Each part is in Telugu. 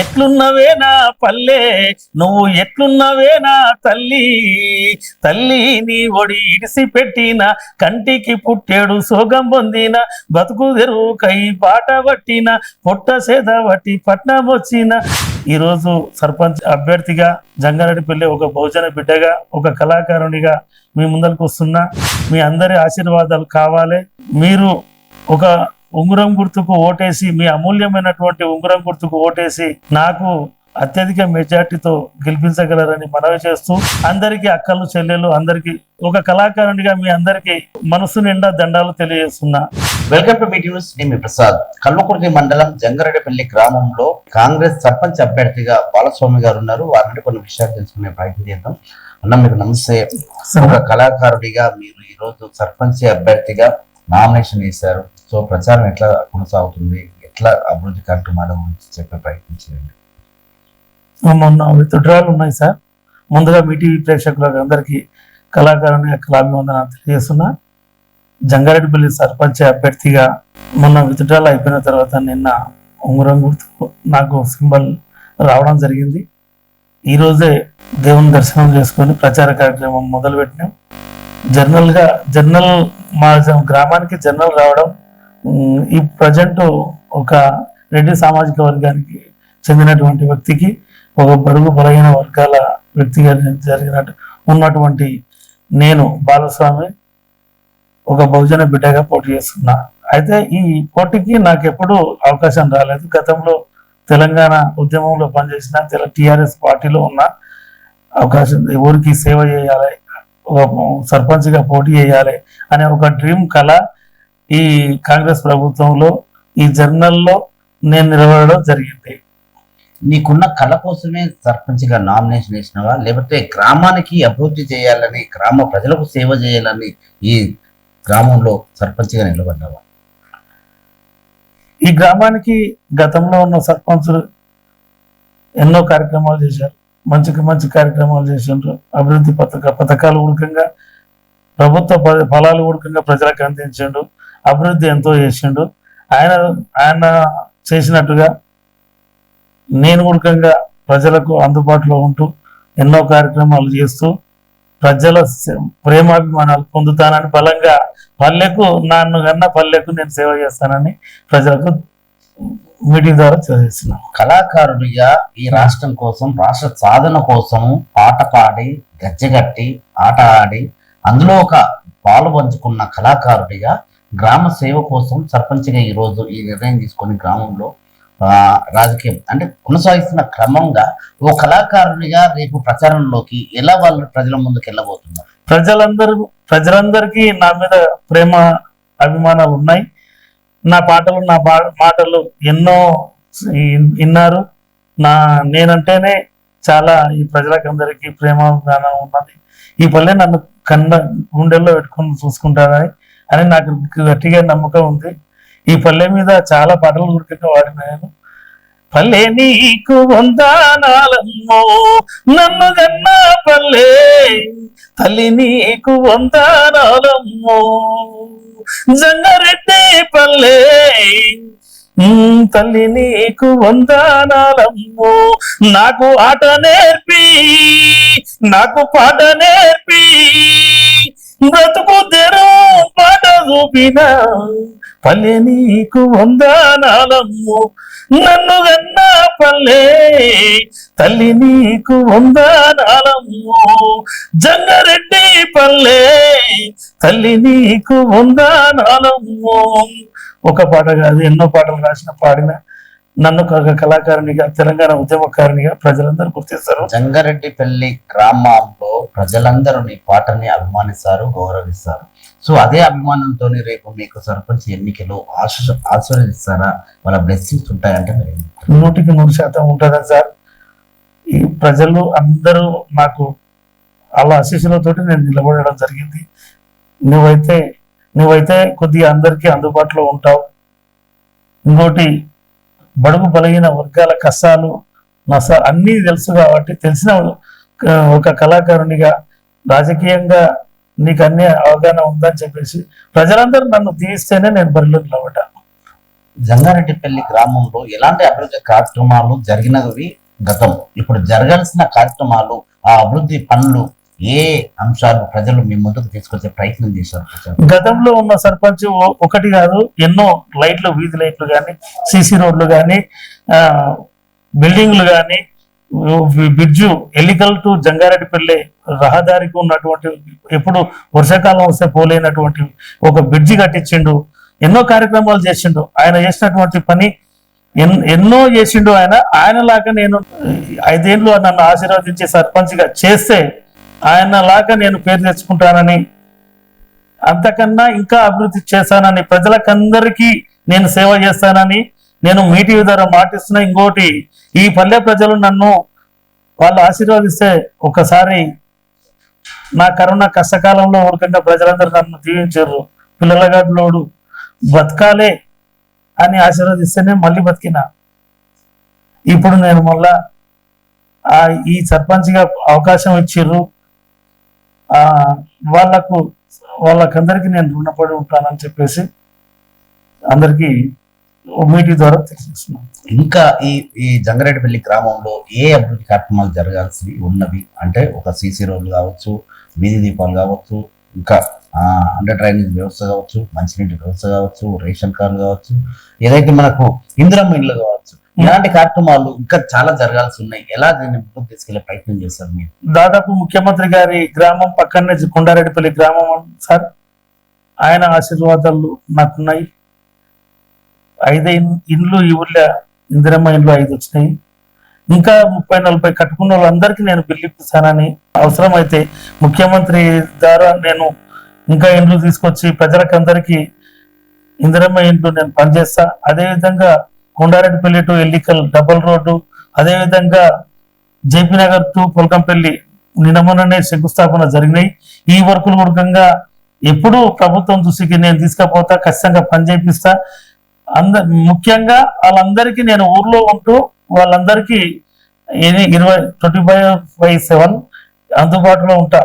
ఎట్లున్నవే నా పల్లె నువ్వు ఎట్లున్నవే నా తల్లి తల్లి నీ ఒడి ఇడిసి పెట్టిన కంటికి పుట్టేడు సోగం పొందిన బతుకు తెరువు కై బాట పట్టిన పొట్ట సేద పట్టి పట్నం వచ్చిన ఈరోజు సర్పంచ్ అభ్యర్థిగా జంగారెడ్డిపల్లి ఒక బహుజన బిడ్డగా ఒక కళాకారునిగా మీ ముందరికి వస్తున్నా. మీ అందరి ఆశీర్వాదాలు కావాలి. మీరు ఒక ఉంగరం గుర్తుకు ఓటేసి మీ అమూల్యమైనటువంటి ఉంగరం గుర్తుకు ఓటేసి నాకు అత్యధిక మెజార్టీతో గెలిపించగలరని మనవి చేస్తూ అందరికీ అక్కలు చెల్లెలు అందరికీ ఒక కళాకారునిగా మీ అందరికీ మనసు నిండా దండాలు తెలియజేస్తున్నా. Welcome to meet news. నేను మీ ప్రసాద్. కల్వకుర్తి మండలం జంగారెడ్డిపల్లి గ్రామంలో కాంగ్రెస్ సర్పంచ్ అభ్యర్థిగా బాలస్వామి గారు ఉన్నారు. వారిని కొన్ని విషయాలు తెలుసుకునే ప్రయత్నం చేద్దాం. అన్న మీకు నమస్తే. ఒక కళాకారుడిగా మీరు ఈరోజు సర్పంచ్ అభ్యర్థిగా నామినేషన్ వేశారు. సో ప్రచారం ఎట్లా కొనసాగుతుంది, ఎట్లా అభివృద్ధి కార్యక్రమాల గురించి చెప్పే ప్రయత్నం చేయండి. మొన్న విత్డ్రాలు ఉన్నాయి సార్. ముందుగా మీటీవీ ప్రేక్షకులకు అందరికీ కళాకారుని కళాభివందన తెలియజేస్తున్నా. జంగారెడ్డిపల్లి సర్పంచ్ అభ్యర్థిగా మొన్న విత్డ్రాలు అయిపోయిన తర్వాత నిన్న ఉంగరం గుర్తు నాకు సింబల్ రావడం జరిగింది. ఈరోజే దేవుని దర్శనం చేసుకొని ప్రచార కార్యక్రమం మొదలుపెట్టినాం. జర్నల్ మా గ్రామానికి జర్నల్ రావడం ఈ ప్రజెంట్ ఒక రెడ్డి సామాజిక వర్గానికి చెందినటువంటి వ్యక్తికి ఒక బడుగు బలహీన వర్గాల వ్యక్తిగా జరిగినట్టు ఉన్నటువంటి నేను బాలస్వామి ఒక బహుజన బిడ్డగా పోటీ చేస్తున్నా. అయితే ఈ పోటీకి నాకు ఎప్పుడూ అవకాశం రాలేదు. గతంలో తెలంగాణ ఉద్యమంలో పనిచేసిన టీఆర్ఎస్ పార్టీలో ఉన్న అవకాశం ఊరికి సేవ చేయాలి, ఒక సర్పంచ్గా పోటీ చేయాలి అనే ఒక డ్రీమ్ కళ ఈ కాంగ్రెస్ ప్రభుత్వంలో ఈ జర్నల్లో నేను నిలబడడం జరిగింది. నీకున్న కళ కోసమే సర్పంచ్ గా నామినేషన్ వేసినవా, లేకపోతే గ్రామానికి అభివృద్ధి చేయాలని గ్రామ ప్రజలకు సేవ చేయాలని ఈ గ్రామంలో సర్పంచ్ గా నిలబడ్డావా? ఈ గ్రామానికి గతంలో ఉన్న సర్పంచులు ఎన్నో కార్యక్రమాలు చేశారు. మంచి కార్యక్రమాలు చేసిండ్రు. అభివృద్ధి పథకాలు ఊడకంగా ప్రభుత్వ ఫలాలు ఊడకంగా ప్రజలకు అందించిండు. అభివృద్ధి ఎంతో చేసిండు. ఆయన చేసినట్టుగా నేను ఊడకంగా ప్రజలకు అందుబాటులో ఉంటూ ఎన్నో కార్యక్రమాలు చేస్తూ ప్రజల ప్రేమాభిమానాలు పొందుతానని బలంగా నన్ను కన్నా పల్లెకు నేను సేవ చేస్తానని ప్రజలకు మీటింగ్ ద్వారా చేస్తున్నాను. కళాకారుడిగా ఈ రాష్ట్రం కోసం, రాష్ట్ర సాధన కోసం పాట పాడి గజ్జెగట్టి ఆట ఆడి అందులో ఒక పాలు పంచుకున్న కళాకారుడిగా గ్రామ సేవ కోసం సర్పంచ్గా ఈరోజు ఈ నిర్ణయం తీసుకొని గ్రామంలో రాజకీయం అంటే కొనసాగిస్తున్న క్రమంగా ఓ కళాకారునిగా రేపు ప్రచారంలోకి ఎలా వాళ్ళు ప్రజల ముందుకు వెళ్ళబోతున్నారు? ప్రజలందరికీ నా మీద ప్రేమ అభిమానాలు ఉన్నాయి. నా మాటలు ఎన్నో విన్నారు. నేనంటేనే చాలా ఈ ప్రజలకు అందరికీ ప్రేమాభిమానం ఉన్నది. ఈ పల్లె నన్ను గుండెల్లో పెట్టుకొని చూసుకుంటానని నాకు గట్టిగా నమ్మకం ఉంది. ఈ పల్లె మీద చాలా పాటలు గుర్తుగా వాడిన నేను. పల్లె నీకు వందనాలమ్మో నన్ను గన్నా పల్లె, తల్లి నీకు వందనాలమ్మో జంగారెడ్డి పల్లె, తల్లి నీకు వందనాలమ్మో నాకు ఆట నేర్పి నాకు పాట నేర్పి బ్రతుకు తెరువు పాట చూపిన పల్లె నీకు వందనాలమ్మో నన్ను గన్నా పల్లె, తల్లి నీకు వందనాలమ్మో జంగారెడ్డి పల్లె, తల్లి నీకు వందనాలమ్మో. ఒక పాట కాదు, ఎన్నో పాటలు పాడిన నన్ను కళాకారునిగా, తెలంగాణ ఉద్యమకారునిగా ప్రజలందరూ గుర్తిస్తారు. జంగారెడ్డిపల్లి గ్రామంలో ప్రజలందరూ నీ పాటని అభిమానిస్తారు, గౌరవిస్తారు. సో అదే అభిమానంతో రేపు మీకు సర్పంచ్ ఎన్నికలు ఆశీర్వదిస్తారా? వాళ్ళ బ్లెస్సింగ్స్ ఉంటాయంటే 100% ఉంటుందా సార్? ఈ ప్రజలు అందరూ నాకు అలా ఆశీస్సులతోటి నేను నిలబడడం జరిగింది. నువ్వైతే కొద్దిగా అందరికీ అందుబాటులో ఉంటావు. ఇంకోటి బడుగు బలహీన వర్గాల కష్టాలు అన్నీ తెలుసు కాబట్టి తెలిసిన ఒక కళాకారునిగా రాజకీయంగా నీకు అన్ని అవగాహన ఉందని చెప్పేసి ప్రజలందరూ నన్ను దీవిస్తేనే నేను బరిలో నిలబడ్డాను. జంగారెడ్డిపల్లి గ్రామంలో ఎలాంటి అభివృద్ధి కార్యక్రమాలు జరిగినవి గతం, ఇప్పుడు జరగాల్సిన కార్యక్రమాలు, ఆ అభివృద్ధి పనులు, ఏ అంశాలు ప్రజలు మీ ముందుకు తీసుకొచ్చే ప్రయత్నం చేశారు? గతంలో ఉన్న సర్పంచ్ ఒకటి కాదు, ఎన్నో లైట్లు, వీధి లైట్లు కానీ, సిసి రోడ్లు కానీ, బిల్డింగ్లు కానీ, బ్రిడ్జు ఎలికల్ టు జంగారెడ్డిపల్లి రహదారికి ఉన్నటువంటి, ఎప్పుడు వర్షాకాలం వస్తే పోలేనటువంటి ఒక బ్రిడ్జి కట్టించిండు. ఎన్నో కార్యక్రమాలు చేసిండు. ఆయన చేసినటువంటి పని ఎన్నో చేసిండు. ఆయనలాగా నేను 5 ఏళ్ళు నన్ను ఆశీర్వదించి సర్పంచ్గా చేస్తే ఆయనలాగా నేను పేరు తెచ్చుకుంటానని, అంతకన్నా ఇంకా అభివృద్ధి చేస్తానని, ప్రజలకందరికీ నేను సేవ చేస్తానని నేను మీటింగ్ ద్వారా మాటిస్తున్నా. ఇంకోటి, ఈ పల్లె ప్రజలు నన్ను వాళ్ళు ఆశీర్వదిస్తే, ఒకసారి నా కరోనా కష్టకాలంలో ఉడకంగా ప్రజలందరూ నన్ను దీవించారు. పిల్లలగాడులోడు బతకాలే అని ఆశీర్వదిస్తేనే మళ్ళీ బతికిన. ఇప్పుడు నేను మళ్ళా ఈ సర్పంచ్గా అవకాశం ఇచ్చిర్రు. వాళ్ళకందరికీ నేను రుణపడి ఉంటానని చెప్పేసి అందరికీ మీటింగ్ ద్వారా తెలియజేస్తున్నాను. ఇంకా ఈ జంగారెడ్డిపల్లి గ్రామంలో ఏ అభివృద్ధి కార్యక్రమాలు జరగాల్సి ఉన్నవి అంటే, ఒక సీసీ రోడ్లు కావచ్చు, వీధి దీపాలు కావచ్చు, ఇంకా అండర్ డ్రైనేజ్ వ్యవస్థ కావచ్చు, మంచినీటి వ్యవస్థ కావచ్చు, రేషన్ కార్డు కావచ్చు, ఏదైతే మనకు ఇందిరమ్మ ఇళ్ళు కావచ్చు, ఇలాంటి కార్యక్రమాలు ఇంకా చాలా జరగాల్సి ఉన్నాయి. ఎలా దీన్ని ముందుకు తీసుకెళ్లే ప్రయత్నం చేస్తారు మీరు? దాదాపు ముఖ్యమంత్రి గారి గ్రామం పక్కనే కొండారెడ్డిపల్లి గ్రామం సార్. ఆయన ఆశీర్వాదాలు నాకున్నాయి. 5 ఇండ్లు ఈ ఊర్లో ఇందిరమ్మ ఇండ్లు 5 వచ్చినాయి. ఇంకా 30-40 కట్టుకున్న వాళ్ళందరికీ నేను బిల్లు ఇప్పిస్తానని, అవసరమైతే ముఖ్యమంత్రి ద్వారా నేను ఇంకా ఇండ్లు తీసుకొచ్చి ప్రజలకందరికీ ఇందిరమ్మ ఇండ్లు నేను పనిచేస్తా. అదేవిధంగా కొండారెడ్డిపల్లి టు ఎల్లికల్ డబుల్ రోడ్డు, అదేవిధంగా జేపీ నగర్ టు పొలకంపల్లి నిన్నమొన్ననే శంకుస్థాపన జరిగినాయి. ఈ వర్కులు మూలంగా ఎప్పుడు ప్రభుత్వం దృష్టికి నేను తీసుకపోతా, ఖచ్చితంగా పని చేపిస్తా. ముఖ్యంగా వాళ్ళందరికీ నేను ఊర్లో ఉంటూ వాళ్ళందరికీ 24/7 అందుబాటులో ఉంటా.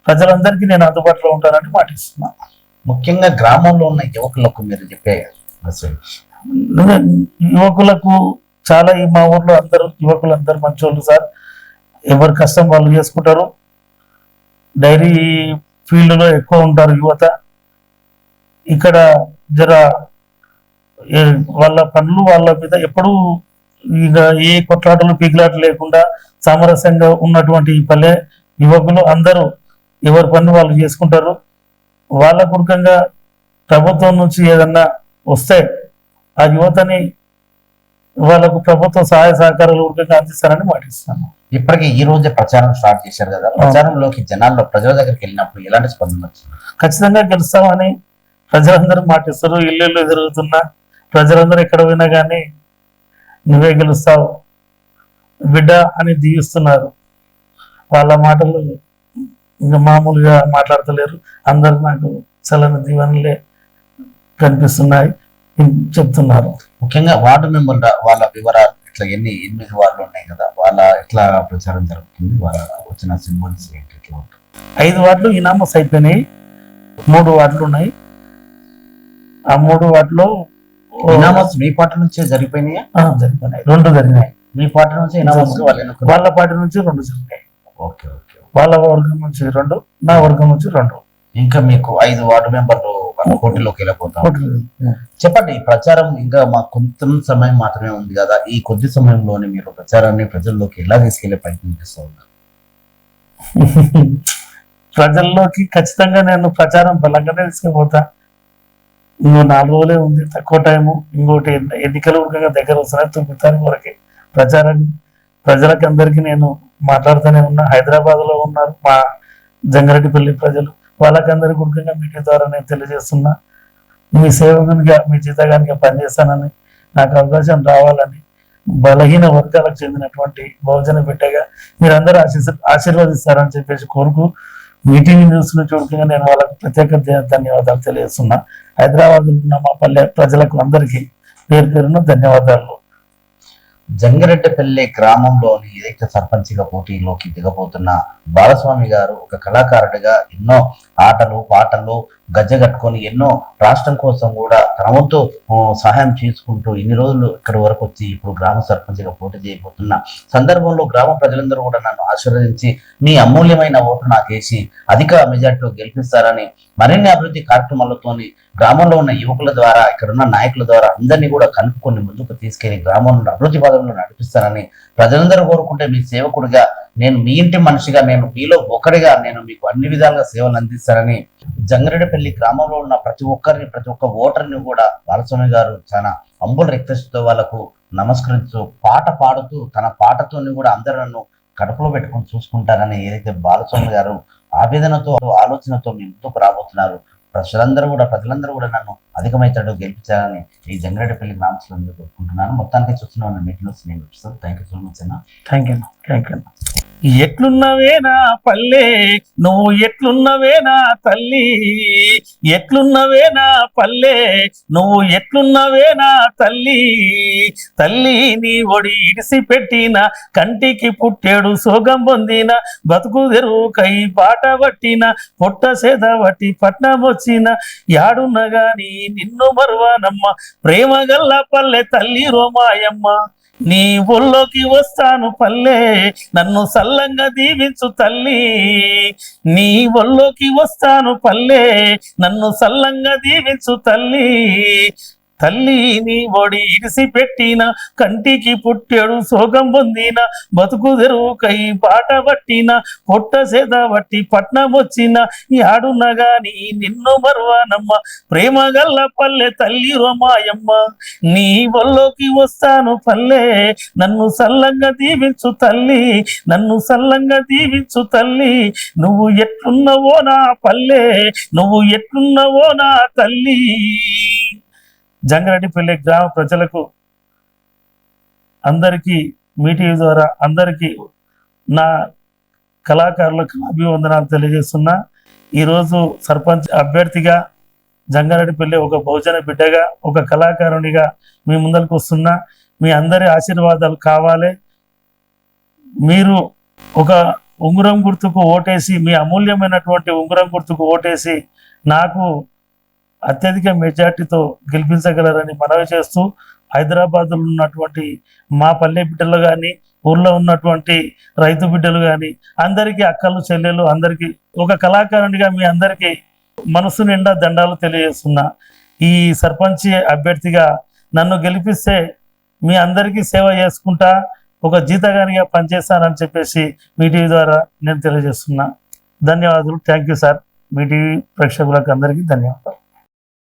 ప్రజలందరికీ నేను అందుబాటులో ఉంటానని మాటిస్తున్నా. ముఖ్యంగా గ్రామంలో ఉన్న యువకులకు మీరు చెప్పే యువకులకు చాలా, మా ఊర్లో యువకులందరూ మంచోళ్ళు సార్. ఎవరి కష్టం వాళ్ళు చేసుకుంటారు. డైరీ ఫీల్డ్లో ఎక్కువ ఉంటారు యువత. ఇక్కడ జర వాళ్ళ పనులు వాళ్ళ మీద ఎప్పుడూ ఇక ఏ కొట్లాటలు పీకులాటలు లేకుండా సామరస్యంగా ఉన్నటువంటి ఈ పల్లె యువకులు అందరూ ఎవరి పనులు వాళ్ళు చేసుకుంటారు. వాళ్ళ పూర్వకంగా ప్రభుత్వం నుంచి ఏదన్నా వస్తే ఆ యువతని వాళ్ళకు ప్రభుత్వం సహాయ సహకారాలు పూర్వకంగా అందిస్తారని మాటిస్తాను. ఇప్పటికీ ఈ రోజే ప్రచారం స్టార్ట్ చేశారు కదా, ప్రచారంలోకి జనాల్లో ప్రజల దగ్గరికి వెళ్ళినప్పుడు ఎలాంటి స్పందన వచ్చింది? ఖచ్చితంగా గెలుస్తామని ప్రజలందరూ మాటిస్తారు. ఇల్లు తిరుగుతున్నా ప్రజలందరూ ఎక్కడ పోయినా కానీ నువ్వే గెలుస్తావు బిడ్డ అని దీవిస్తున్నారు. వాళ్ళ మాటలు ఇంకా మామూలుగా మాట్లాడతలేరు. అందరు నాకు చల్లని దీవెనలే కనిపిస్తున్నాయి చెప్తున్నారు. ముఖ్యంగా వార్డు మెంబర్ వాళ్ళ వివరాలు ఇట్లా 8 వార్డులు ఉన్నాయి కదా, వాళ్ళ ఎట్లా ప్రచారం జరుగుతుంది? వాళ్ళ వచ్చిన సింబల్స్ ఏంటి? 5 వార్డులు ఇనామస్ అయిపోయినాయి. 3 వార్డులు ఉన్నాయి. ఆ 3 వార్డులో ఇనామస్ మీ పార్టీ నుంచే జరిగిపోయినాయా? జరిగిపోయినాయి. 2 జరిగినాయి. మీ పార్టీ నుంచి ఇనామస్ వాళ్ళ పార్టీ నుంచి 2 జరిగినాయి. Okay okay. వాళ్ళ వర్గం నుంచి 2, నా వర్గం నుంచి 2. ఇంకా మీకు 5 వార్డు మెంబర్లు పోటీలోకి వెళ్ళిపోతాం. చెప్పండి, ఈ ప్రచారం ఇంకా మాకు కొంత సమయం మాత్రమే ఉంది కదా, ఈ కొద్ది సమయంలోనే మీరు ప్రచారాన్ని ప్రజల్లోకి ఎలా తీసుకెళ్లే ప్రయత్నం చేస్తూ ఉన్నారు? ప్రజల్లోకి ఖచ్చితంగా నేను ప్రచారం బలంగానే తీసుకుపోతా. ఇంకో 4 రోజులే ఉంది, తక్కువ టైము. ఇంకోటి ఎన్నికలు దగ్గర వస్తున్నాయి. 9 తారీఖు వరకే ప్రచారాన్ని ప్రజలకు అందరికీ నేను మాట్లాడుతూనే ఉన్నా. హైదరాబాద్ లో ఉన్నారు మా జంగారెడ్డిపల్లి ప్రజలు, వాళ్ళకందరికీ ఉడకంగా మీటింగ్ ద్వారా నేను తెలియజేస్తున్నా. మీ సేవకునిగా, మీ జీతగానిగా పనిచేస్తానని, నాకు అవకాశం రావాలని, బలహీన వర్గాలకు చెందినటువంటి బహుజన బిడ్డగా మీరందరూ ఆశీర్వదిస్తారని చెప్పేసి కోరుకు మీటింగ్ న్యూస్ నుంచి ఉడకంగా నేను వాళ్ళకు ప్రత్యేక ధన్యవాదాలు తెలియజేస్తున్నా. హైదరాబాద్ ఉన్న మా పల్లె ప్రజలకు అందరికీ పేరు పేరున ధన్యవాదాలు. జంగారెడ్డిపల్లి గ్రామంలోని ఏదైతే సర్పంచిగా పోటీలోకి దిగబోతున్న బాలస్వామి గారు ఒక కళాకారుడిగా ఎన్నో ఆటలు పాటలు గజ్జగట్టుకొని ఎన్నో రాష్ట్రం కోసం కూడా తన వంతు సహాయం చేసుకుంటూ ఇన్ని రోజులు ఇక్కడి వరకు వచ్చి ఇప్పుడు గ్రామ సర్పంచ్గా పోటీ చేయబోతున్న సందర్భంలో గ్రామ ప్రజలందరూ కూడా నన్ను ఆశీర్వదించి మీ అమూల్యమైన ఓటు నాకేసి అధిక మెజార్టీతో గెలిపిస్తారని మరిన్ని అభివృద్ధి కార్యక్రమాలతోని గ్రామంలో ఉన్న యువకుల ద్వారా ఇక్కడ ఉన్న నాయకుల ద్వారా అందరినీ కూడా కలుపుకొని ముందుకు తీసుకెళ్లి గ్రామంలో అభివృద్ధి పదంలో నడిపిస్తారని ప్రజలందరూ కోరుకుంటే మీ సేవకుడిగా నేను మీ ఇంటి మనిషిగా నేను మీలో ఒకరిగా నేను మీకు అన్ని విధాలుగా సేవలు అందిస్తానని జంగారెడ్డిపల్లి గ్రామంలో ఉన్న ప్రతి ఒక్క ఓటర్ని కూడా బాలస్వామి గారు చాలా అంబుల రిక్వెస్ట్తో వాళ్ళకు నమస్కరిస్తూ పాట పాడుతూ తన పాటతోని కూడా అందరూ నన్ను కడుపులో పెట్టుకొని చూసుకుంటారని ఏదైతే బాలస్వామి గారు ఆవేదనతో ఆలోచనతో మీ ముందుకు రాబోతున్నారు ప్రజలందరూ కూడా నన్ను అధికమైతాడు గెలిపించాలని ఈ జంగారెడ్డిపల్లి గ్రామస్తులందరూ కోరుకుంటున్నాను. మొత్తానికి చూస్తున్న మీటింగ్ నేను థ్యాంక్ యూ సో మచ్ అన్న. Thank you. ఎట్లున్నవే నా పల్లె నువ్వు ఎట్లున్నవే నా తల్లి, ఎట్లున్నవే నా పల్లె నువ్వు ఎట్లున్నవే నా తల్లి, తల్లి నీ ఒడి ఇడిసి పెట్టిన కంటికి పుట్టేడు సోగం పొందిన బతుకు తెరువుకై బాట పట్టిన పొట్ట సేద పట్టి పట్నం వచ్చిన యాడున్న గాని నిన్ను మరువానమ్మ ప్రేమ గల్ల పల్లె తల్లి రోమాయమ్మ, నీ ఒళ్ళోకి వస్తాను పల్లె నన్ను సల్లంగా దీవించు తల్లి, నీ ఒళ్ళోకి వస్తాను పల్లె నన్ను సల్లంగా దీవించు తల్లి, తల్లి నీ ఒడి ఇడిసి పెట్టిన కంటికి పుట్టెడు సోగం పొందిన బతుకు తెరువుకై బాట పట్టిన పొట్ట సేద పట్టి పట్నం వచ్చిన యాడున్న గాని నిన్ను మరువానమ్మ ప్రేమ గల్ల పల్లె తల్లి రోమాయమ్మ, నీ ఒళ్ళోకి వస్తాను పల్లె నన్ను సల్లంగా దీవించు తల్లి, నన్ను సల్లంగా దీవించు తల్లి, నువ్వు ఎట్లున్నవో నా పల్లె నువ్వు ఎట్లున్నవో నా తల్లి. జంగారెడ్డిపల్లి గ్రామ ప్రజలకు అందరికీ మీటింగ్ ద్వారా అందరికీ నా కళాకారులకు అభివందనాలు తెలియజేస్తున్నా. ఈరోజు సర్పంచ్ అభ్యర్థిగా జంగారెడ్డిపల్లి ఒక బహుజన బిడ్డగా ఒక కళాకారునిగా మీ ముందరకు వస్తున్నా. మీ అందరి ఆశీర్వాదాలు కావాలి. మీరు ఒక ఉంగరం గుర్తుకు ఓటేసి మీ అమూల్యమైనటువంటి ఉంగరం గుర్తుకు ఓటేసి నాకు అత్యధిక మెజార్టీతో గెలిపించగలరని మనవి చేస్తూ హైదరాబాద్లో ఉన్నటువంటి మా పల్లె బిడ్డలు కానీ ఊర్లో ఉన్నటువంటి రైతు బిడ్డలు కానీ అందరికీ అక్కలు చెల్లెలు అందరికీ ఒక కళాకారునిగా మీ అందరికీ మనసు నిండా దండాలు తెలియజేస్తున్నా. ఈ సర్పంచ్ అభ్యర్థిగా నన్ను గెలిపిస్తే మీ అందరికీ సేవ చేసుకుంటా ఒక జీతగానిగా పనిచేస్తానని చెప్పేసి మీ టీవీ ద్వారా నేను తెలియజేస్తున్నా. ధన్యవాదాలు. Thank you sir. Me TV ప్రేక్షకులకు అందరికీ ధన్యవాదాలు.